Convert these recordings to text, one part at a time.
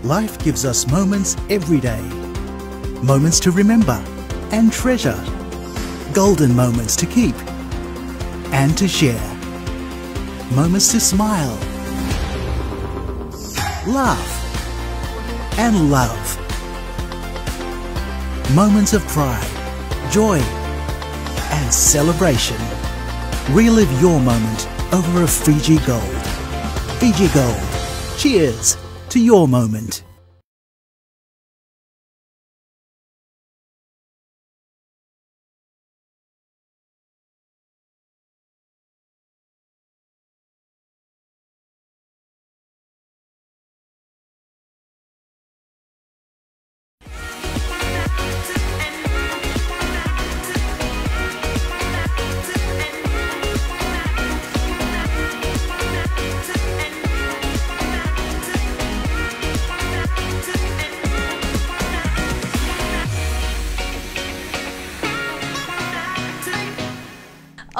Life gives us moments every day. Moments to remember and treasure. Golden moments to keep and to share. Moments to smile, laugh and love. Moments of pride, joy and celebration. Relive your moment over a Fiji Gold. Fiji Gold. Cheers to your moment.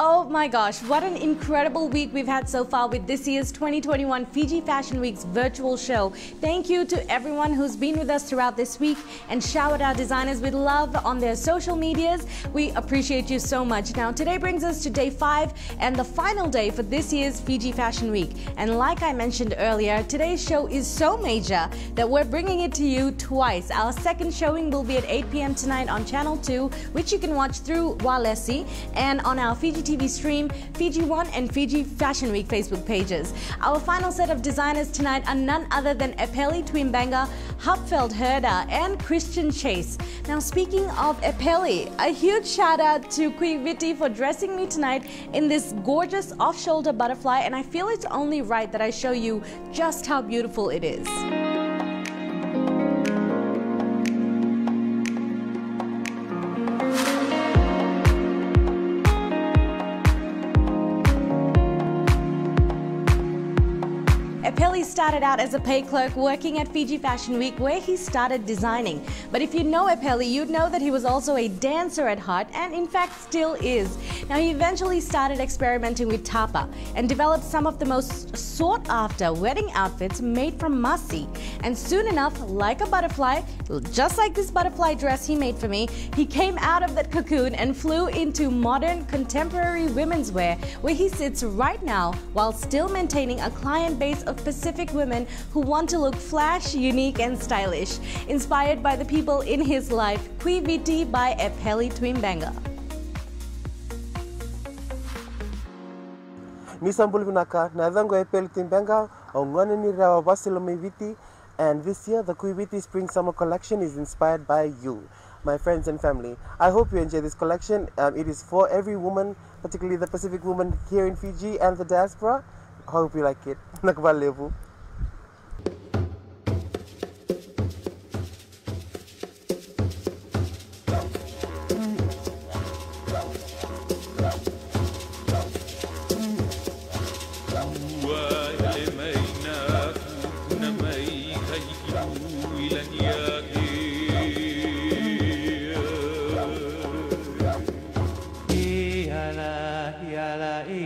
Oh my gosh, what an incredible week we've had so far with this year's 2021 Fiji Fashion Week's virtual show. Thank you to everyone who's been with us throughout this week and showered our designers with love on their social medias. We appreciate you so much. Now, today brings us to day 5 and the final day for this year's Fiji Fashion Week. And like I mentioned earlier, today's show is so major that we're bringing it to you twice. Our second showing will be at 8 p.m. tonight on Channel 2, which you can watch through Walesi, and on our Fiji TV stream, Fiji One and Fiji Fashion Week Facebook pages. Our final set of designers tonight are none other than Epeli Twimbanga, Hupfeld Herder and Christian Chase. Now, speaking of Epeli, a huge shout out to Kuiviti for dressing me tonight in this gorgeous off-shoulder butterfly, and I feel it's only right that I show you just how beautiful it is. Epeli started out as a pay clerk working at Fiji Fashion Week, where he started designing. But if you know Epeli, you'd know that he was also a dancer at heart, and in fact still is. Now, he eventually started experimenting with tapa and developed some of the most sought after wedding outfits made from masi. And soon enough, like a butterfly, just like this butterfly dress he made for me, he came out of that cocoon and flew into modern contemporary women's wear, where he sits right now while still maintaining a client base of Pacific women who want to look flash, unique and stylish. Inspired by the people in his life, Kuiviti by Epeli Twimbanga. Nisambulvinaka, Nadango Epeli Twimbanga, Ongonani Rawa Vasilomiviti, and this year the Kuiviti Spring Summer Collection is inspired by you, my friends and family. I hope you enjoy this collection. It is for every woman, particularly the Pacific woman here in Fiji and the diaspora. I hope you like it. Nakvalevu.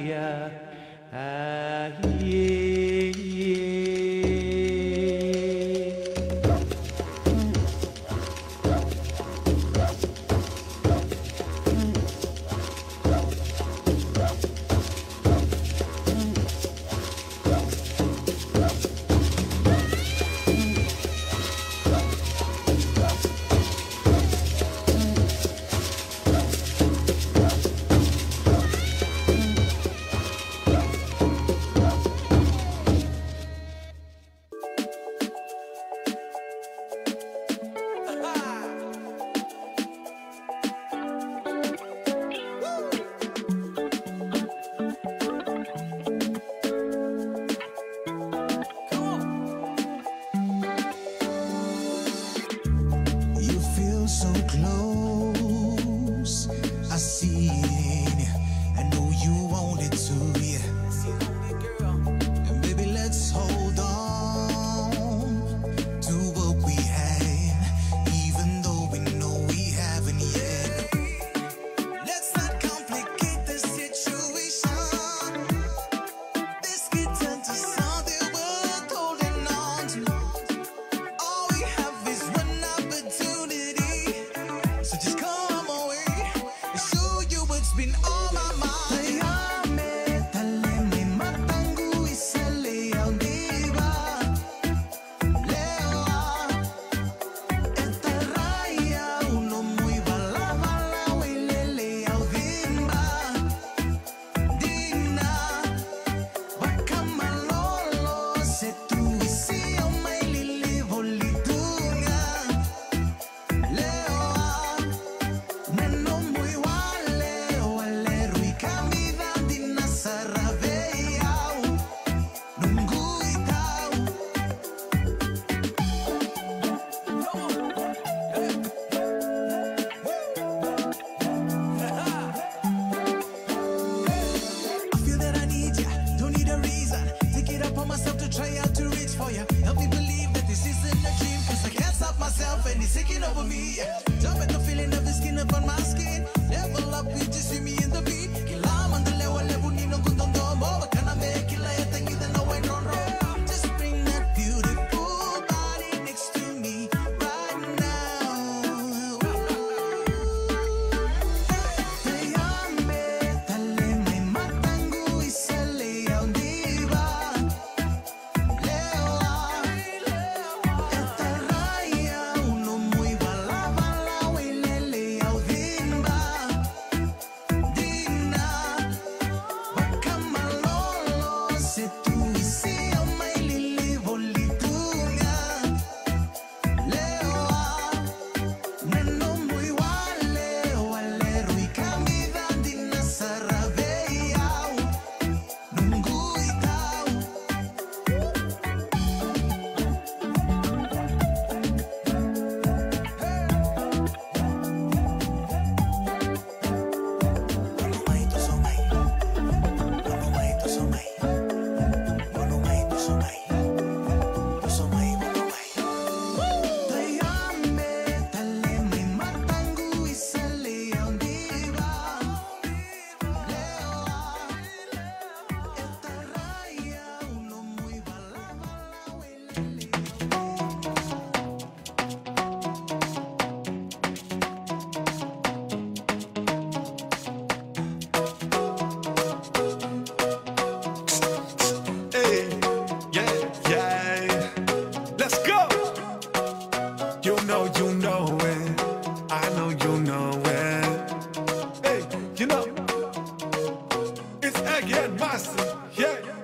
Yeah. again, master. Yeah.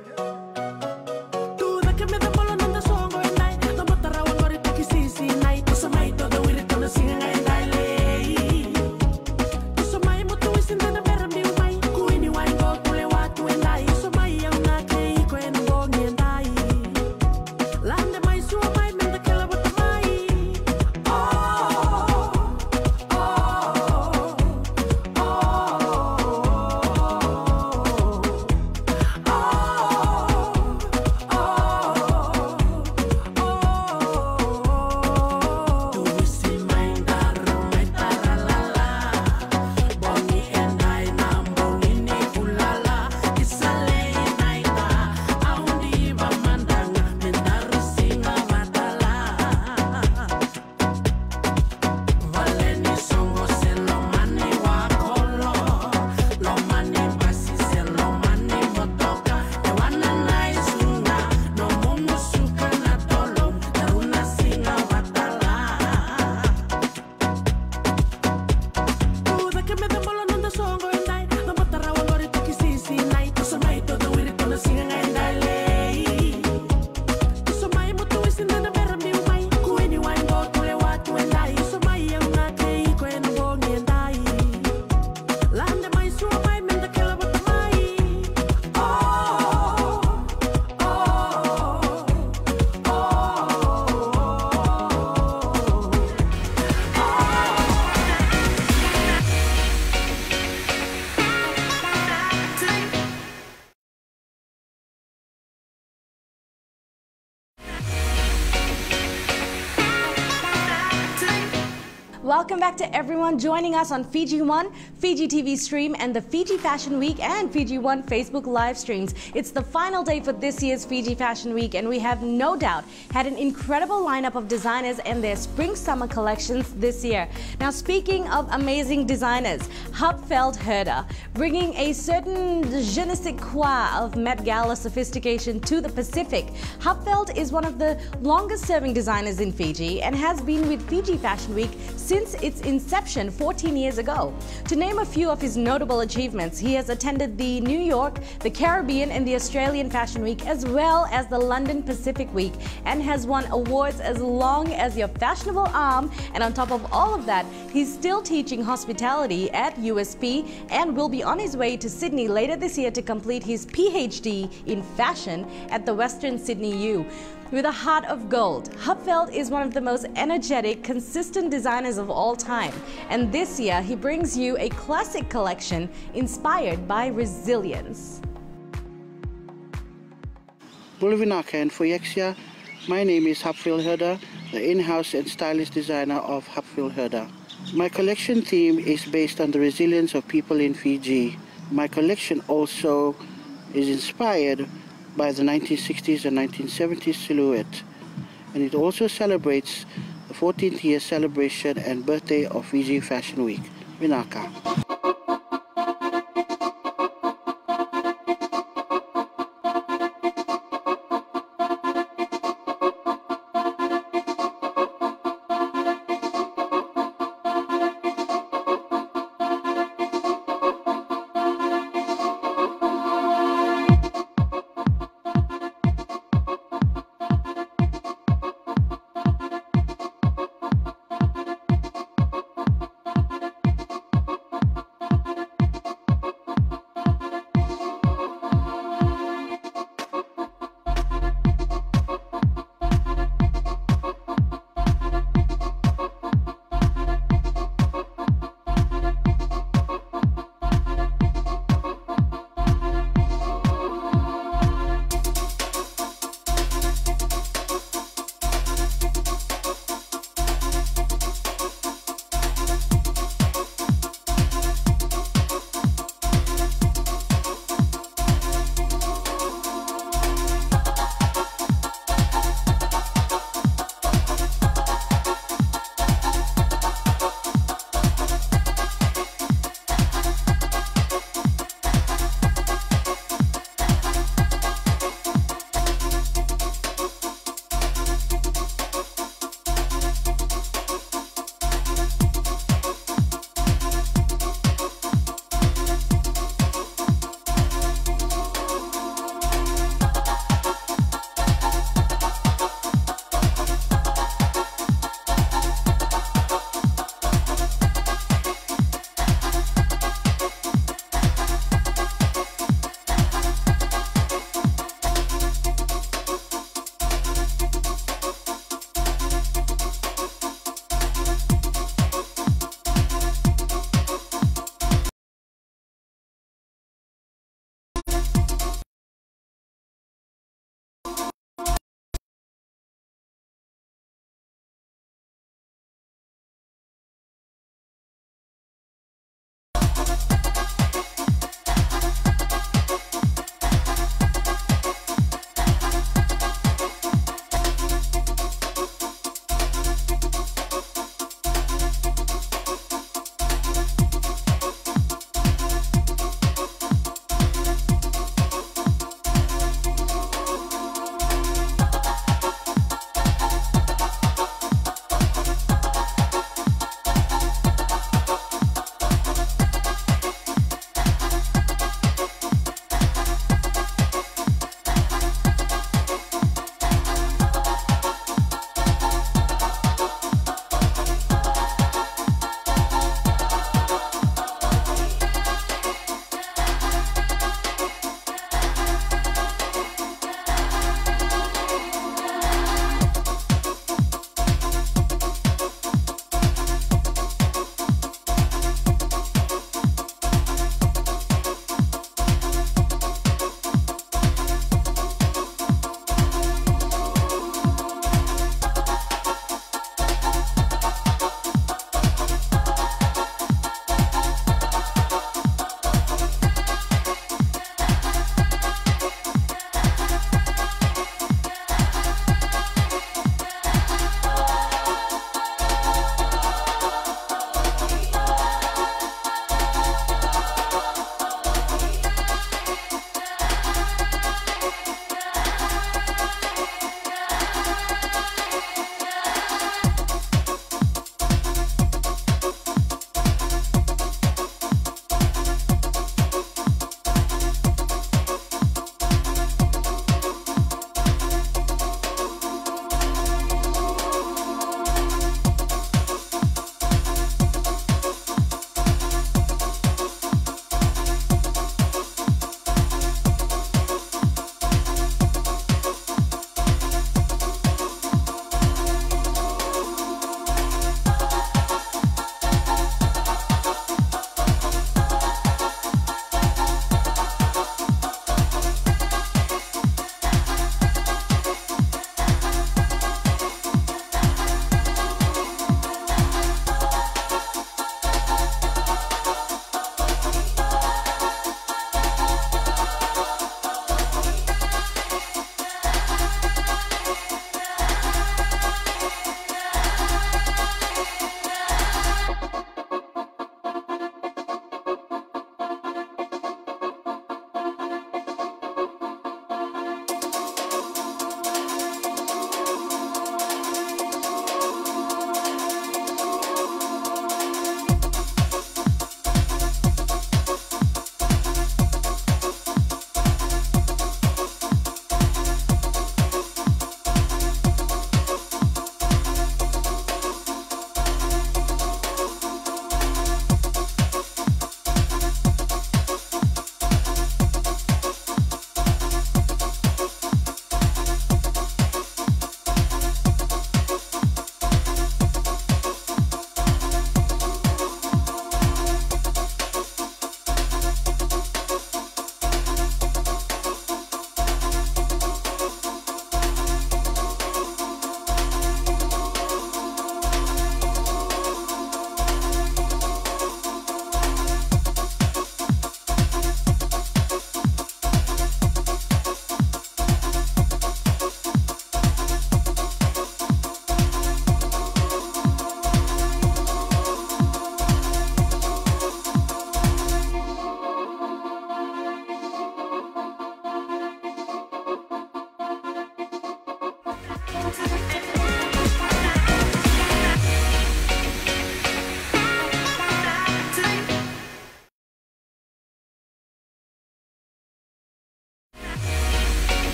Welcome back to everyone joining us on Fiji One, Fiji TV stream, and the Fiji Fashion Week and Fiji One Facebook live streams. It's the final day for this year's Fiji Fashion Week, and we have no doubt had an incredible lineup of designers and their spring-summer collections this year. Now, speaking of amazing designers, Hupfeld Herder, bringing a certain je ne sais quoi of Met Gala sophistication to the Pacific. Hupfeld is one of the longest-serving designers in Fiji and has been with Fiji Fashion Week since its inception 14 years ago. To name a few of his notable achievements, he has attended the New York, the Caribbean, and the Australian Fashion Week, as well as the London Pacific Week, and has won awards as long as your fashionable arm. And on top of all of that, he's still teaching hospitality at USP and will be on his way to Sydney later this year to complete his PhD in fashion at the Western Sydney U. With a heart of gold, Hupfeld is one of the most energetic, consistent designers of all time. And this year, he brings you a classic collection inspired by resilience. Bulvinaka and Foyexia, my name is Hupfeld Herder, the in-house and stylist designer of Hupfeld Herder. My collection theme is based on the resilience of people in Fiji. My collection also is inspired by the 1960s and 1970s silhouette, and it also celebrates the 14th year celebration and birthday of Fiji Fashion Week. Vinaka.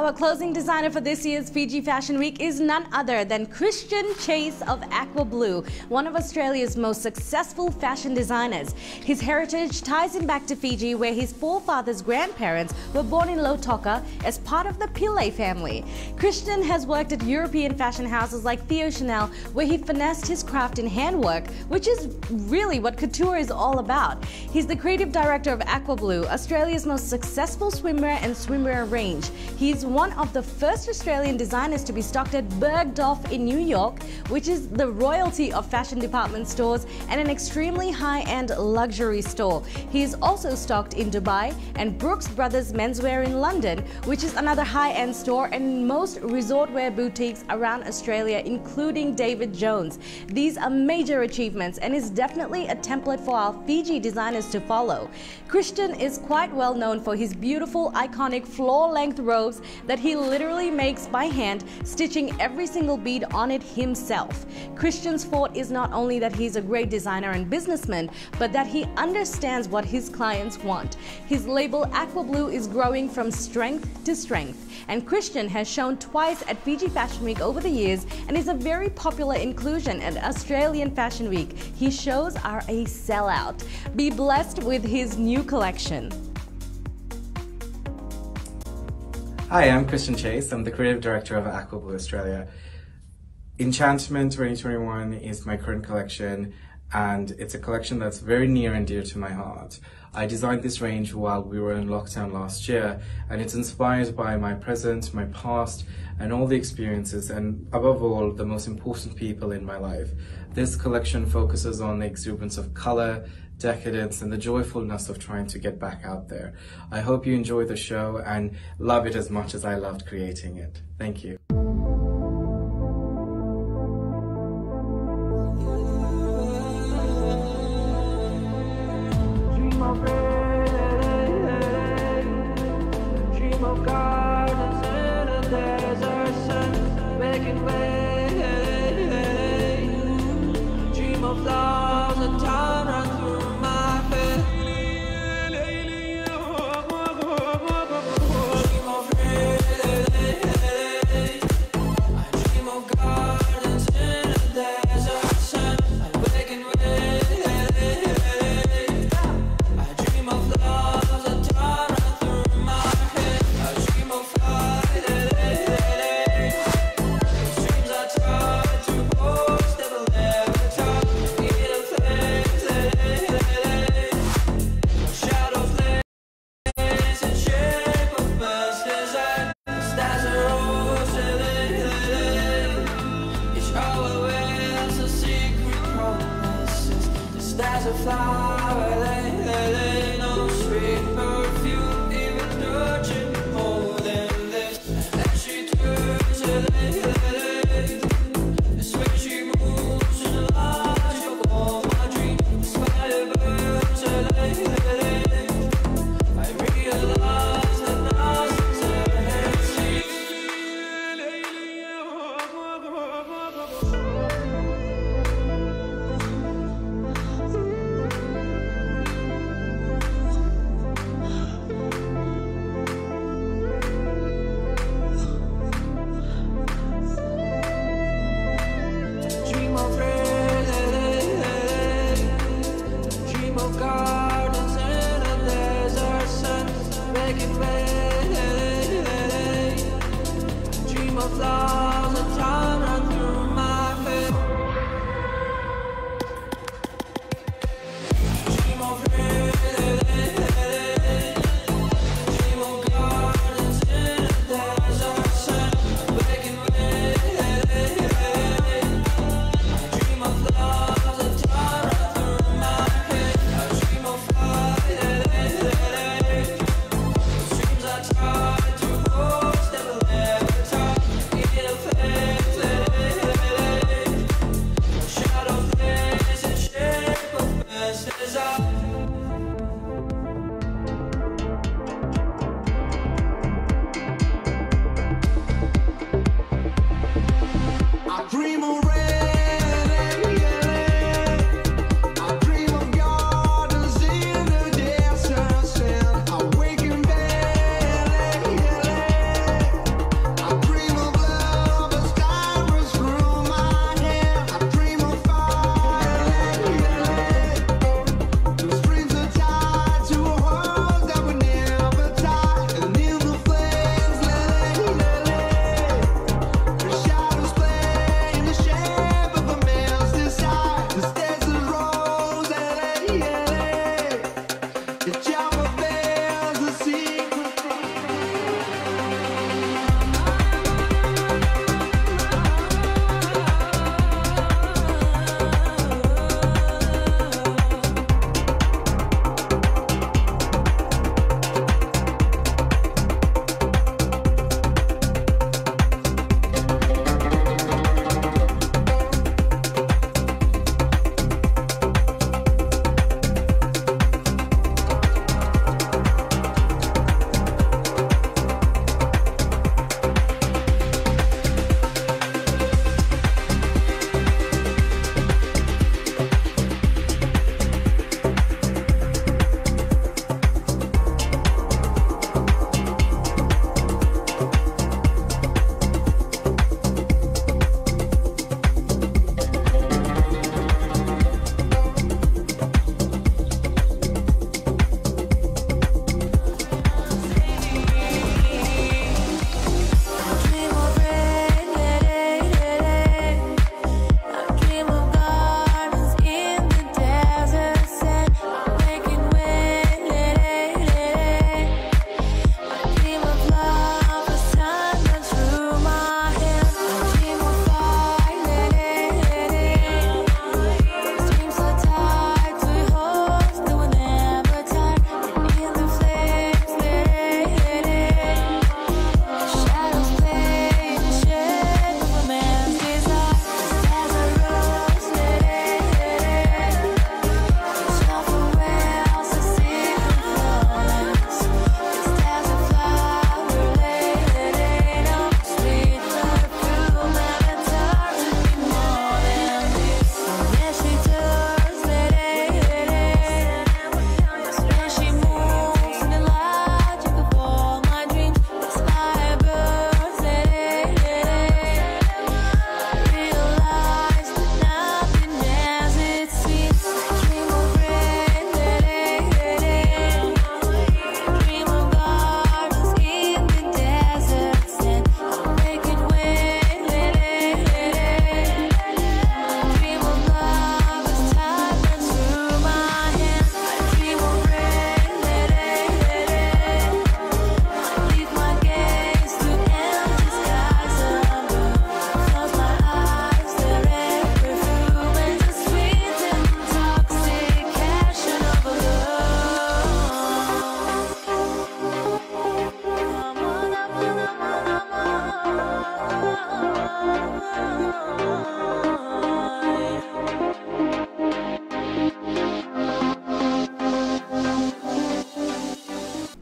Our closing designer for this year's Fiji Fashion Week is none other than Christian Chase of Aqua Blue, one of Australia's most successful fashion designers. His heritage ties him back to Fiji, where his forefathers' grandparents were born in Lautoka as part of the Pillay family. Christian has worked at European fashion houses like Theo Chanel, where he finessed his craft in handwork, which is really what couture is all about. He's the creative director of Aqua Blue, Australia's most successful swimwear and swimwear range. He's one of the first Australian designers to be stocked at Bergdorf in New York, which is the royalty of fashion department stores and an extremely high-end luxury store. He is also stocked in Dubai and Brooks Brothers Menswear in London, which is another high-end store, and most resort wear boutiques around Australia, including David Jones. These are major achievements and is definitely a template for our Fiji designers to follow. Christian is quite well known for his beautiful, iconic floor-length robes that he literally makes by hand, stitching every single bead on it himself. Christian's forte is not only that he's a great designer and businessman, but that he understands what his clients want. His label Aqua Blue is growing from strength to strength, and Christian has shown twice at Fiji Fashion Week over the years and is a very popular inclusion at Australian Fashion Week. His shows are a sellout. Be blessed with his new collection. Hi, I'm Christian Chase. I'm the creative director of Aqua Blue Australia. Enchantment 2021 is my current collection, and it's a collection that's very near and dear to my heart. I designed this range while we were in lockdown last year, and it's inspired by my present, my past, and all the experiences, and above all, the most important people in my life. This collection focuses on the exuberance of color, decadence, and the joyfulness of trying to get back out there. I hope you enjoy the show and love it as much as I loved creating it. Thank you.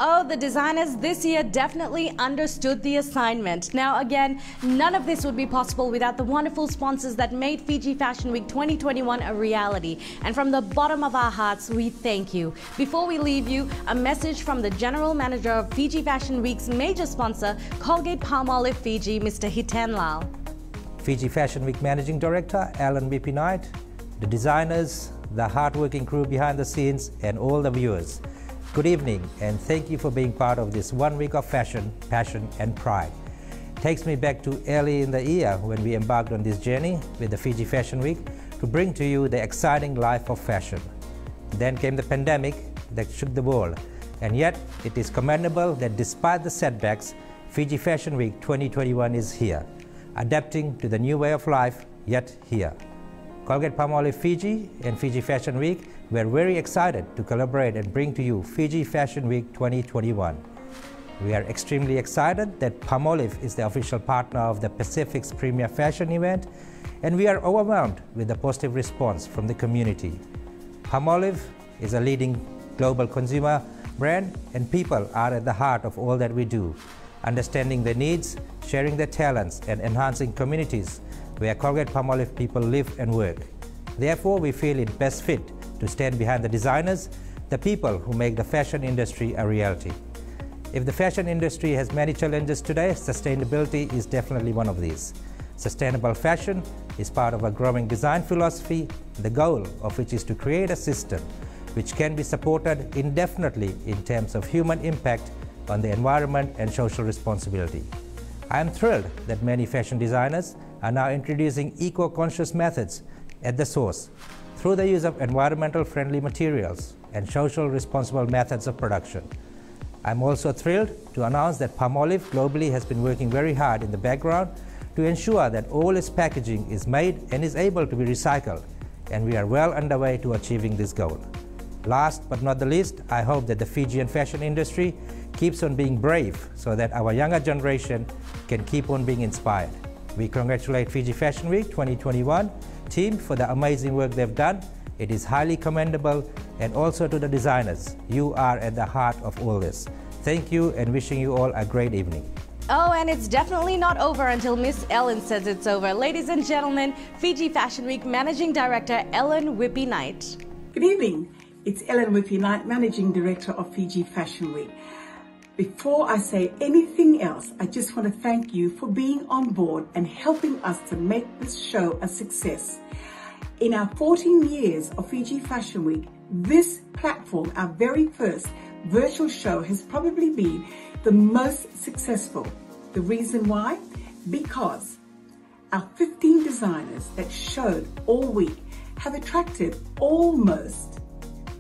Oh, the designers this year definitely understood the assignment. Now again, none of this would be possible without the wonderful sponsors that made Fiji Fashion Week 2021 a reality. And from the bottom of our hearts, we thank you. Before we leave you, a message from the General Manager of Fiji Fashion Week's major sponsor, Colgate-Palmolive Fiji, Mr. Hiten Lal. Fiji Fashion Week Managing Director, Alan BP Knight, the designers, the hardworking crew behind the scenes, and all the viewers. Good evening, and thank you for being part of this 1 week of fashion, passion, and pride. Takes me back to early in the year when we embarked on this journey with the Fiji Fashion Week to bring to you the exciting life of fashion. Then came the pandemic that shook the world, and yet it is commendable that despite the setbacks, Fiji Fashion Week 2021 is here, adapting to the new way of life, yet here. Colgate-Palmolive Fiji and Fiji Fashion Week were very excited to collaborate and bring to you Fiji Fashion Week 2021. We are extremely excited that Palmolive is the official partner of the Pacific's premier fashion event, and we are overwhelmed with the positive response from the community. Palmolive is a leading global consumer brand, and people are at the heart of all that we do, understanding their needs, sharing their talents, and enhancing communities where Colgate-Palmolive people live and work. Therefore, we feel it best fit to stand behind the designers, the people who make the fashion industry a reality. If the fashion industry has many challenges today, sustainability is definitely one of these. Sustainable fashion is part of a growing design philosophy, the goal of which is to create a system which can be supported indefinitely in terms of human impact on the environment and social responsibility. I am thrilled that many fashion designers are now introducing eco-conscious methods at the source through the use of environmental friendly materials, and social responsible methods of production. I'm also thrilled to announce that Palmolive globally has been working very hard in the background to ensure that all its packaging is made and is able to be recycled, and we are well underway to achieving this goal. Last but not the least, I hope that the Fijian fashion industry keeps on being brave so that our younger generation can keep on being inspired. We congratulate Fiji Fashion Week 2021 team for the amazing work they've done. It is highly commendable, and also to the designers. You are at the heart of all this. Thank you, and wishing you all a great evening. Oh, and it's definitely not over until Miss Ellen says it's over. Ladies and gentlemen, Fiji Fashion Week Managing Director Ellen Whippy Knight. Good evening. It's Ellen Whippy Knight, Managing Director of Fiji Fashion Week. Before I say anything else, I just want to thank you for being on board and helping us to make this show a success. In our 14 years of Fiji Fashion Week, this platform, our very first virtual show, has probably been the most successful. The reason why? Because our 15 designers that showed all week have attracted almost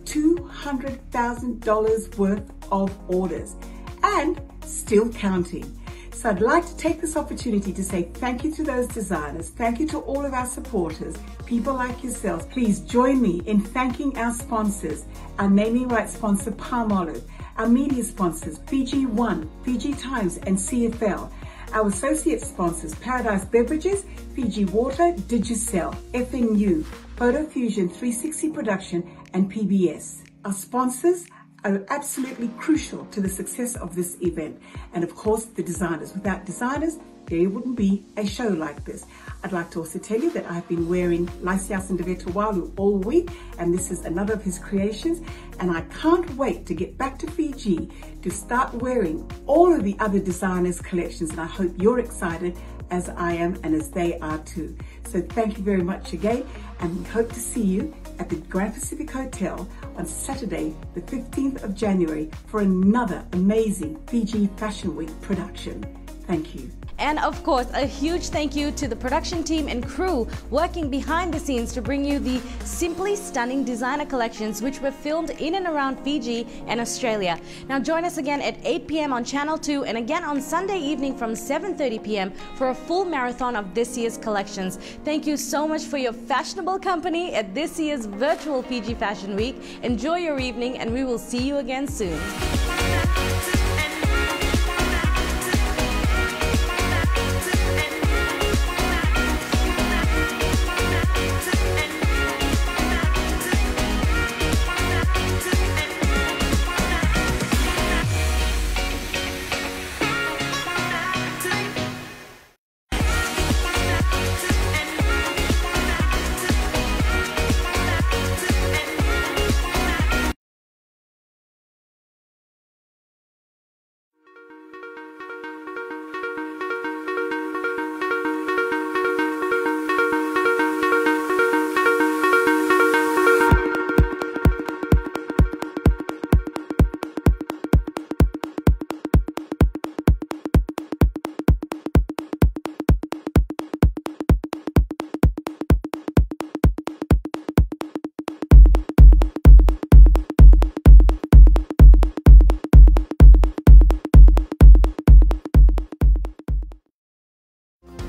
$200,000 worth of orders and still counting. So I'd like to take this opportunity to say thank you to those designers. Thank you to all of our supporters, people like yourselves. Please join me in thanking our sponsors, our naming rights sponsor Palmolive, our media sponsors Fiji One, Fiji Times and CFL, our associate sponsors Paradise Beverages, Fiji Water, Digicel, FNU, Photo Fusion 360 Production and PBS. Our sponsors are absolutely crucial to the success of this event. And of course, the designers. Without designers, there wouldn't be a show like this. I'd like to also tell you that I've been wearing Laisiasen Devetualu all week, and this is another of his creations. And I can't wait to get back to Fiji to start wearing all of the other designers' collections. And I hope you're excited as I am and as they are too. So thank you very much again, and we hope to see you at the Grand Pacific Hotel on Saturday, the 15th of January for another amazing Fiji Fashion Week production. Thank you. And of course, a huge thank you to the production team and crew working behind the scenes to bring you the simply stunning designer collections which were filmed in and around Fiji and Australia. Now join us again at 8 p.m. on Channel 2 and again on Sunday evening from 7:30 p.m. for a full marathon of this year's collections. Thank you so much for your fashionable company at this year's virtual Fiji Fashion Week. Enjoy your evening, and we will see you again soon.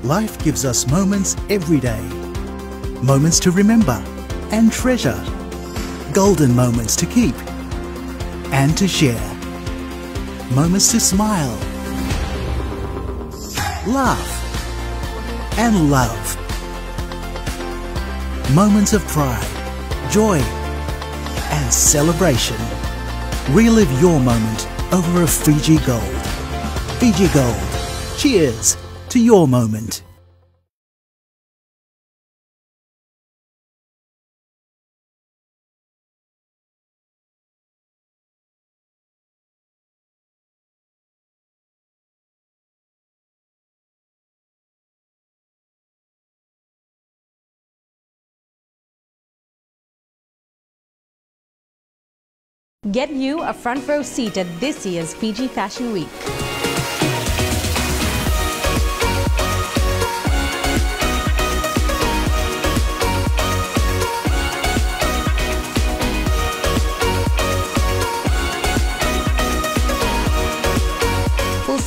Life gives us moments every day. Moments to remember and treasure. Golden moments to keep and to share. Moments to smile, laugh and love. Moments of pride, joy and celebration. Relive your moment over a Fiji Gold. Fiji Gold. Cheers to your moment. Get you a front row seat at this year's Fiji Fashion Week.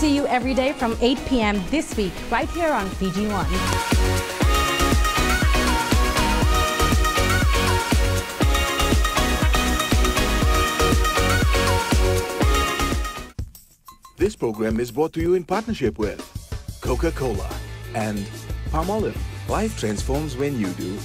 see you every day from 8 p.m. this week, right here on Fiji One. This program is brought to you in partnership with Coca-Cola and Palmolive. Life transforms when you do.